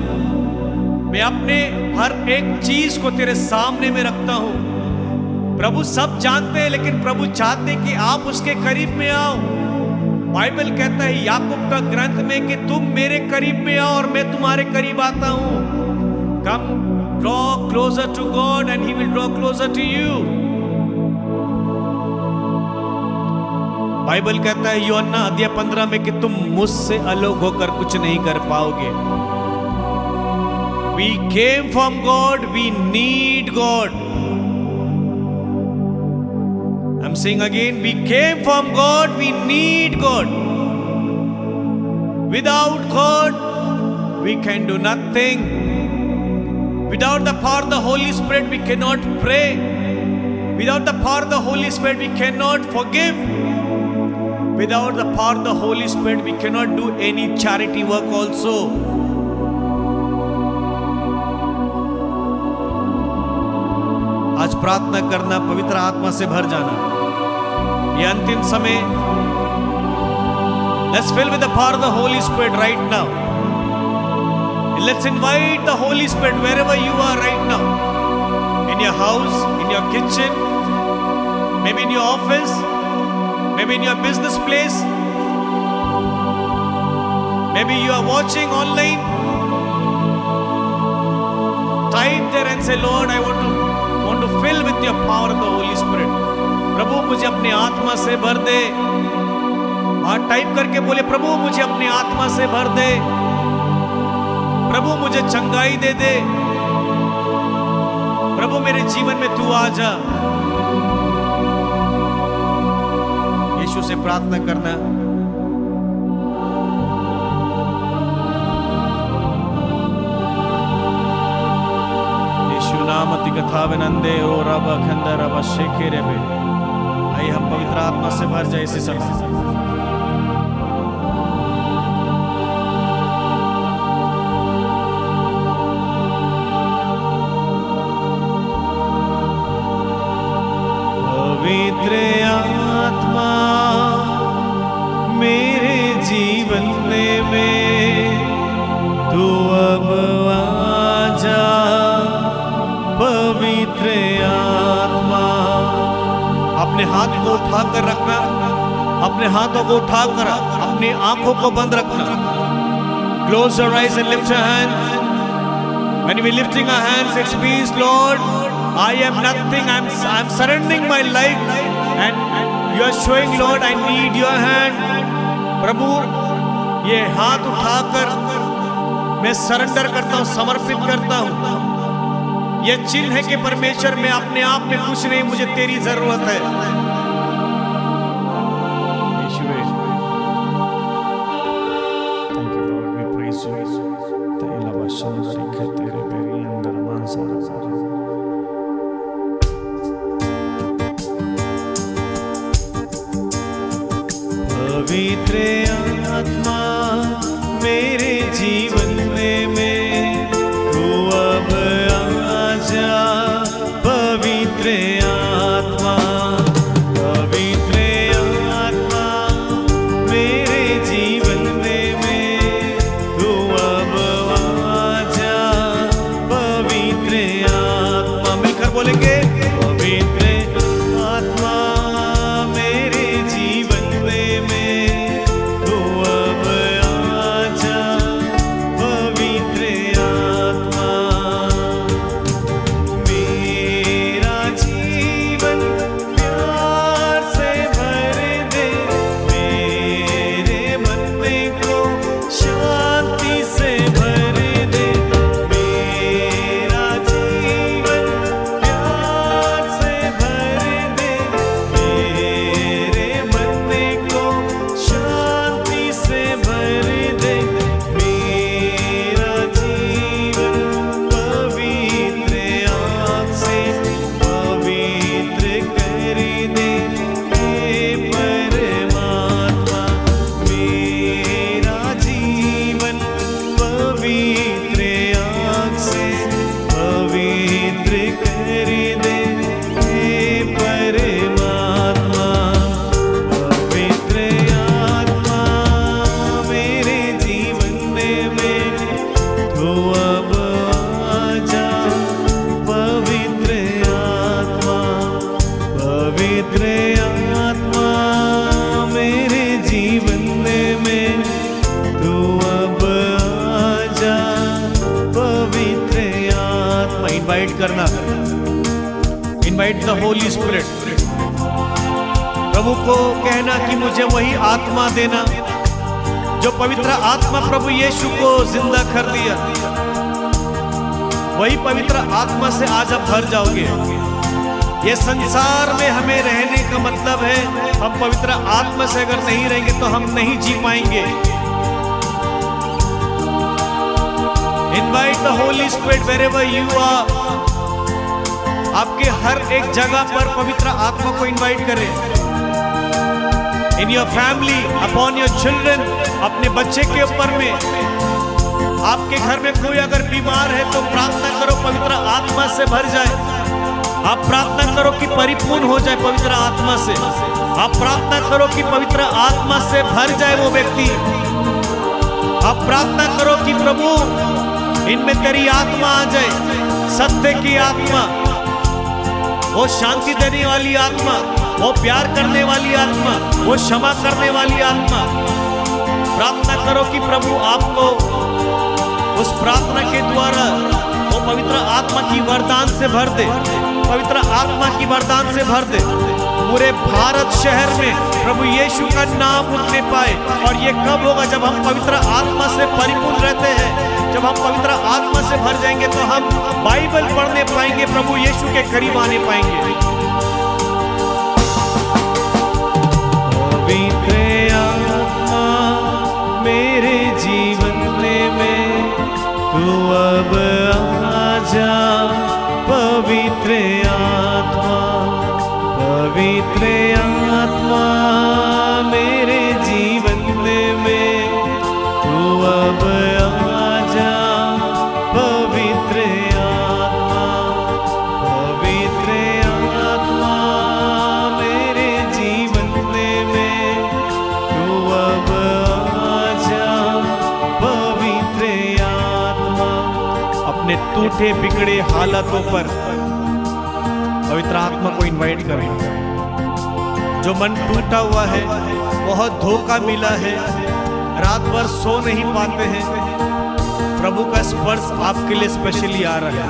मैं अपने हर एक चीज को तेरे सामने में रखता हूं। प्रभु सब जानते हैं, लेकिन प्रभु चाहते कि आप उसके करीब में आओ। बाइबल कहता है याकूब का ग्रंथ में कि तुम मेरे करीब में आओ और मैं तुम्हारे करीब आता हूं। Come draw closer to God and he will draw closer to you. Bible कहता है यूहन्ना अध्याय 15 में कि तुम मुझसे अलग होकर कुछ नहीं कर पाओगे। We came from God, we need God. I'm saying again, we came from God, we need God. Without God, we can do nothing. Without the power of the Holy Spirit, we cannot pray. Without the power of the Holy Spirit, we cannot forgive. Without the power of the Holy Spirit, we cannot do any charity work also. आज प्रार्थना करना, पवित्र आत्मा से भर जाना। ये अंतिम समय, let's fill with the power of the Holy Spirit right now. Let's invite the Holy Spirit wherever you are right now. In your house, in your kitchen, maybe in your office, maybe in your business place, maybe you are watching online. Type there and say, Lord, I want to fill with your power of the Holy Spirit. प्रभु मुझे अपनी आत्मा से भर दे। हाँ, type करके बोले, प्रभु मुझे अपनी आत्मा से भर दे। प्रभु मुझे चंगाई दे दे। प्रभु मेरे जीवन में तू आ जा। यीशु से प्रार्थना करना। यीशु नाम अति कथा विनंदे ओ रब खंदर रब शेखे रे बे। आइए हम पवित्र आत्मा से भर जाए इसी समय। पवित्र आत्मा मेरे जीवन में तू अब आ जा। पवित्र आत्मा, अपने हाथ को उठाकर रखना, अपने हाथों को उठाकर अपनी आंखों को बंद रखना। Close your eyes and lift your hands. When we lifting our hands, it means, Lord, I am nothing. I'm surrendering my life, and you are showing, Lord, I need your hand. प्रभु, ये हाथ उठाकर मैं surrender करता हूँ, समर्पित करता हूँ। ये चिन्ह है कि परमेश्वर, मैं अपने आप में कुछ नहीं, मुझे तेरी जरूरत है। Thank you, Lord. We praise you. पवित्र आत्मा मेरे जीवन में तू अब आ जा। पवित्र आत्मा, पवित्र आत्मा मेरे जीवन में तू अब आ जा। पवित्र आत्मा, मिलकर बोलेंगे, पवित्र आत्मा मेरे जीवन में तू अब आ जा। पवित्र आत्मा मेरा जीवन प्यार से भर दे। मेरे मन को शांति से भर दे। मेरा जीवन प्यार से भर दे। मेरे मन को शांति से भर दे। मेरा जीवन पवित्र आग से पवित्र कर दे। हे परमात्मा, मेरा जीवन पवित्र आग से पवित्र कर दे। हे परमात्मा, पवित्र आत्मा मेरे जीवन में तू अब आ जा। पवित्र आत्मा, पवित्र आत्मा मेरे जीवन में तू अब आ जा। पवित्र आत्मा, इनवाइट करना, इनवाइट द होली स्पिरिट। प्रभु को कहना कि मुझे वही आत्मा देना जो पवित्र आत्मा प्रभु यीशु को जिंदा कर दिया। वही पवित्र आत्मा से आज आप भर जाओगे। ये संसार में हमें रहने का मतलब है, हम पवित्र आत्मा से अगर नहीं रहेंगे तो हम नहीं जी पाएंगे। Invite the Holy Spirit wherever you are. आपके हर एक जगह पर पवित्र आत्मा को इनवाइट करें। In your family, upon your children, अपने बच्चे के ऊपर में। आपके घर में कोई अगर बीमार है तो प्रार्थना करो पवित्र आत्मा से भर जाए। आप प्रार्थना करो कि परिपूर्ण हो जाए पवित्र आत्मा से। आप प्रार्थना करो कि पवित्र आत्मा से भर जाए वो व्यक्ति। आप प्रार्थना करो कि प्रभु इनमें तेरी आत्मा आ जाए, सत्य की आत्मा, वो शांति देने वाली आत्मा, वो प्यार करने वाली आत्मा, वो क्षमा करने वाली आत्मा। प्रार्थना करो कि प्रभु आपको उस प्रार्थना के द्वारा वो पवित्र आत्मा की वरदान से भर दे, पवित्र आत्मा की वरदान से भर दे। पूरे भारत शहर में प्रभु यीशु का नाम उठने पाए। और ये कब होगा? जब हम पवित्र आत्मा से परिपूर्ण रहते हैं, जब हम पवित्र आत्मा से भर जाएंगे तो हम बाइबल पढ़ने पाएंगे, प्रभु यीशु के करीब आने पाएंगे। पवित्र आत्मा मेरे जीवन में तू अब आ जा। पवित्र आत्मा, पवित्र आत्मा मेरे जीवन में तू अब आ जा। पवित्र आत्मा, पवित्र आत्मा मेरे जीवन में तू अब आ जा। पवित्र आत्मा। अपने टूटे बिगड़े हालातों पर पवित्र आत्मा को इनवाइट करें। जो मन टूटा हुआ है, बहुत धोखा मिला है, रात भर सो नहीं पाते हैं, प्रभु का स्पर्श आपके लिए स्पेशली आ रहा है।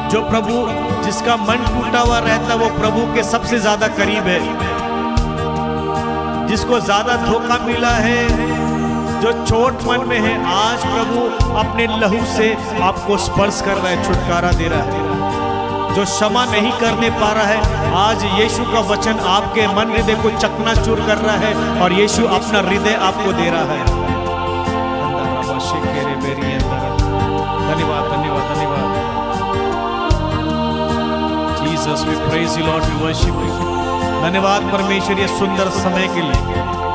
जो प्रभु, जिसका मन टूटा हुआ रहता है, वो प्रभु के सबसे ज्यादा करीब है। जिसको ज्यादा धोखा मिला है, जो चोट मन में है, आज प्रभु अपने लहू से आपको स्पर्श कर रहा है, छुटकारा दे रहा है। जो क्षमा नहीं करने पा रहा है, आज यीशु का वचन आपके मन हृदय को चकनाचूर कर रहा है और यीशु अपना हृदय आपको दे रहा है। धन्यवाद, धन्यवाद, धन्यवाद। Jesus, we praise you Lord, we worship you. धन्यवाद परमेश्वर ये सुंदर समय के लिए,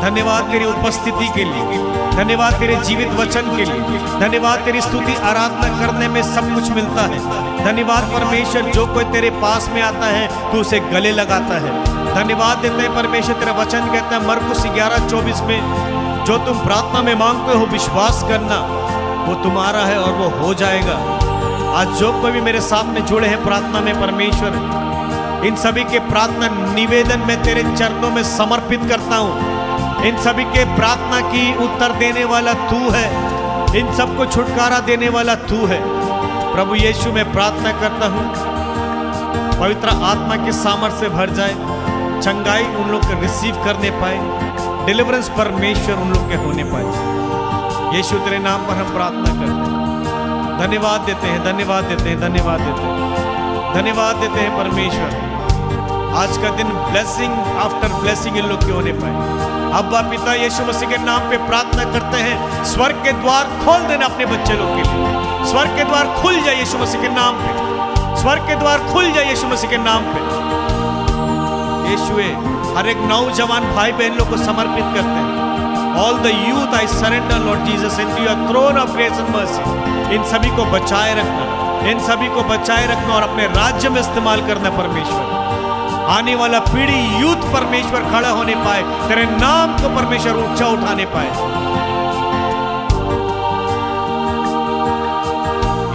धन्यवाद तेरी उपस्थिति के लिए, धन्यवाद तेरे जीवित वचन के लिए, धन्यवाद तेरी स्तुति आराधना करने में सब कुछ मिलता है। धन्यवाद परमेश्वर, जो कोई तेरे पास में आता है तू उसे गले लगाता है। धन्यवाद देते हैं परमेश्वर, तेरा वचन कहता है मरकुस 11:24 में, जो तुम प्रार्थना में मांगते हो विश्वास करना वो तुम्हारा है और वो हो जाएगा। आज जो कोई भी मेरे सामने जुड़े हैं प्रार्थना में परमेश्वर, इन सभी के प्रार्थना निवेदन में तेरे चरणों में समर्पित करता हूँ। इन सभी के प्रार्थना की उत्तर देने वाला तू है, इन सबको छुटकारा देने वाला तू है। प्रभु यीशु में प्रार्थना करता हूँ पवित्र आत्मा के सामर्थ्य से भर जाए, चंगाई उन लोग को रिसीव करने पाए, डिलीवरेंस परमेश्वर उन लोग के होने पाए। यीशु तेरे नाम पर हम प्रार्थना करते हैं, धन्यवाद देते हैं, धन्यवाद देते हैं, धन्यवाद देते हैं, धन्यवाद देते हैं परमेश्वर। आज का दिन ब्लेसिंग आफ्टर ब्लेसिंग इन लोग के होने पाए। अब्बा पिता यीशु मसीह के नाम पे प्रार्थना करते हैं, स्वर्ग के द्वार खोल देना अपने बच्चे लोग के लिए। स्वर्ग के द्वार खुल जाए यीशु मसीह के नाम पे, स्वर्ग के द्वार खुल जाए यीशु मसीह के नाम पे। यीशुए, हर एक नौजवान भाई बहन लोग को समर्पित करते हैं। All the youth I surrender Lord Jesus into your throne of grace and mercy. इन सभी को बचाए रखना, इन सभी को बचाए रखना और अपने राज्य में इस्तेमाल करना परमेश्वर। आने वाला पीढ़ी यूथ परमेश्वर खड़ा होने पाए, तेरे नाम को परमेश्वर ऊंचा उठाने पाए।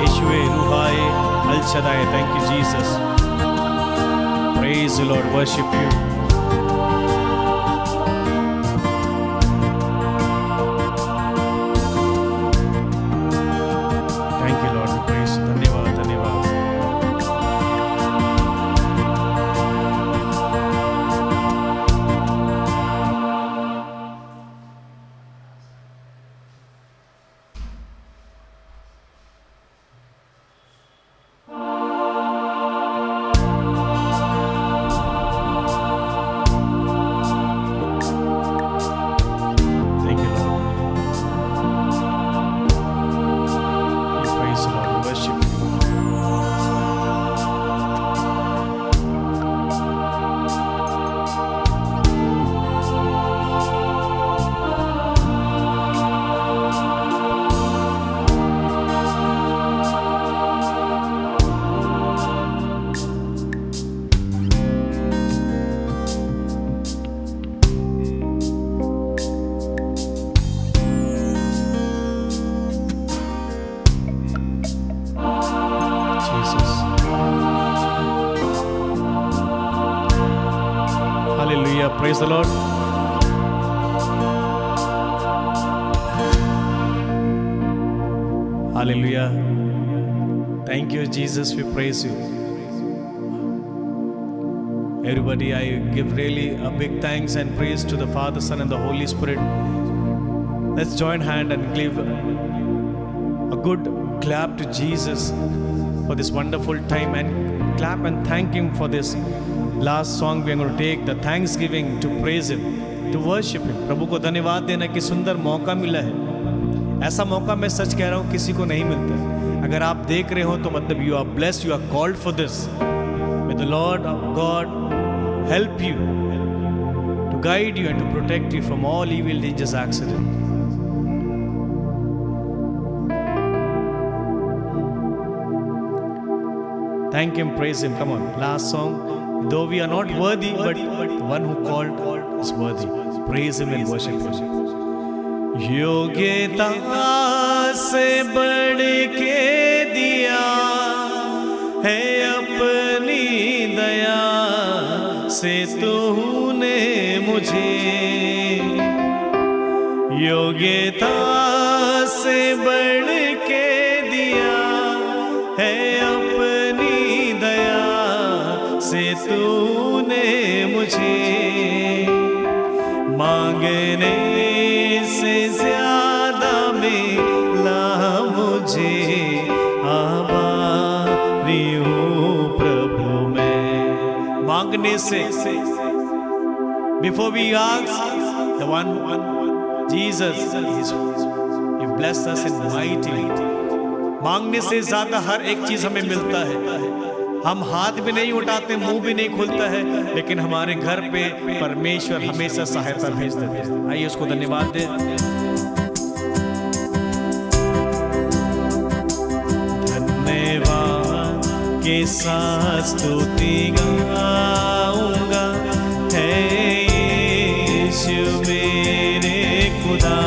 यीशुए रूहाए अल शदाए, thank you Jesus, praise the Lord, worship you. Thank you Lord, praise, धन्यवाद, धन्यवाद। Hallelujah. Praise the Lord. Hallelujah. Thank you, Jesus. We praise you. Everybody, I give really a big thanks and praise to the Father, Son, and the Holy Spirit. Let's join hand and give a good clap to Jesus for this wonderful time, and clap and thank Him for this last song we are going to take, the thanksgiving, to praise Him, to worship Him. प्रभु को धन्यवाद देना कि सुंदर मौका मिला है. ऐसा मौका मैं सच कह रहा हूँ किसी को नहीं मिलता. अगर आप देख रहे हो तो मतलब you are blessed, you are called for this. May the Lord God help you, to guide you and to protect you from all evil, dangers, accidents. Thank Him, praise Him. Come on, last song. Though we are not worthy, but the one who called is worthy. Praise Him and worship Him. योग्यता से बढ़ के दिया है अपनी दया से तूने मुझे. योग्यता से बढ़ के दिया है अपनी दया से तूने मुझे. मांगने से ज्यादा मिला मुझे, आभारी हूँ प्रभु मैं. मांगने से, before we ask, the one Jesus, He blessed us in mightily. मांगने से ज्यादा हर एक चीज हमें मिलता है. हम हाथ भी नहीं उठाते, मुंह भी नहीं खुलता है, लेकिन हमारे घर पे परमेश्वर हमेशा सहायता भेज देते हैं. आइए उसको धन्यवाद दें. धन्यवाद के साथ स्तुति गाऊंगा, है यीशु मेरे खुदा.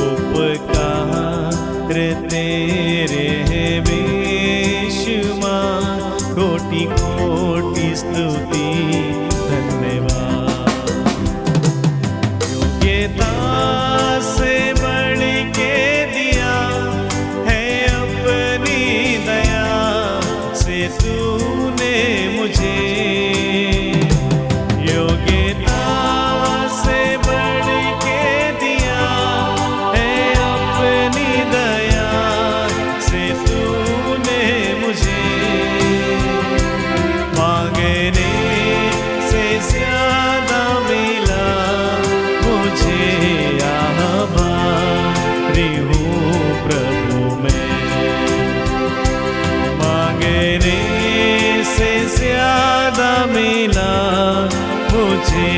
उपकार तेरे कोटि कोटि स्तुति धन्यवाद. योग्यता से बढ़ के दिया है अपनी दया से तूने मुझे. योग्यता से बढ़ के दिया है अपनी दया से तूने मुझे. मांगने से ज्यादा मिला मुझे, आभारी हूँ प्रभु मैं. मांगने से ज्यादा मिला मुझे,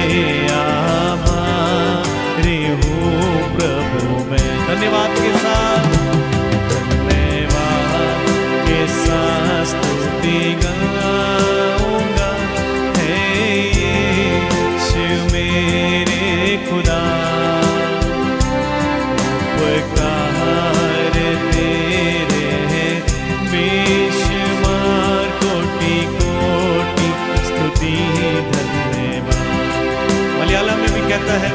आभारी हूँ प्रभु मैं. धन्यवाद के साथ, धन्यवाद के साथ स्तुति गाऊंगा, है यीशु मेरे खुदा. उपकार तेरे बेशुमार कोटि कोटि स्तुति धन्यवाद. मलयालम में भी कहता है,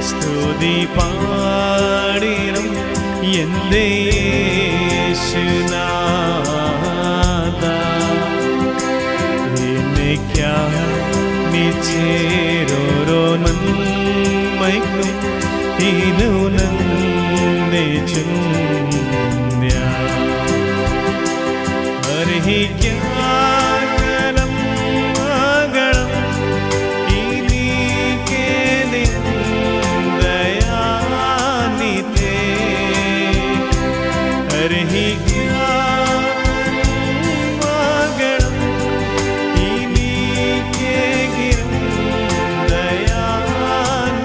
സ്തുതി പാടിടും എന്റെ യേശുനാഥ. എനിക്കായി നീ ചേരോരോ നന്മയ്ക്കും ഇതു നന്ദി ചൊല്ലുക. അർഹിക്കാകണം മകളും ഇനിക്ക് നിൻ ദയാനിധേ. അർഹിക്കാകണം മകളും ഇനിക്ക് ദയാനിധേ.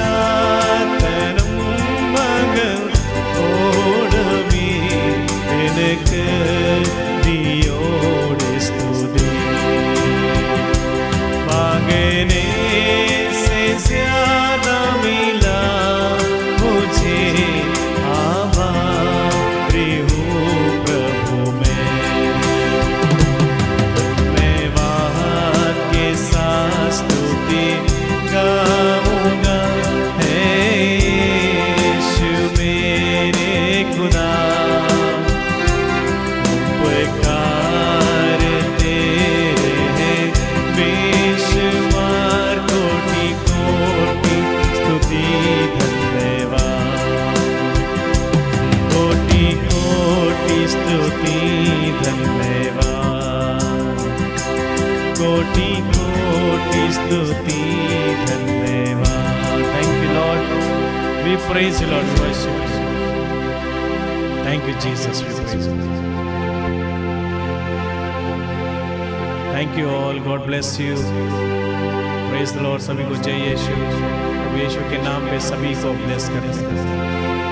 യാചിക്കാത്തനം മകൾ ഓടമേ स्तुति धन्यवाद। Thank you Lord, we praise you Lord, worship you. Thank you Jesus, we praise you. Thank you all, God bless you. Praise the Lord. सभी को जय यीशु। अब यीशु के नाम पे सभी को ब्लेस करें।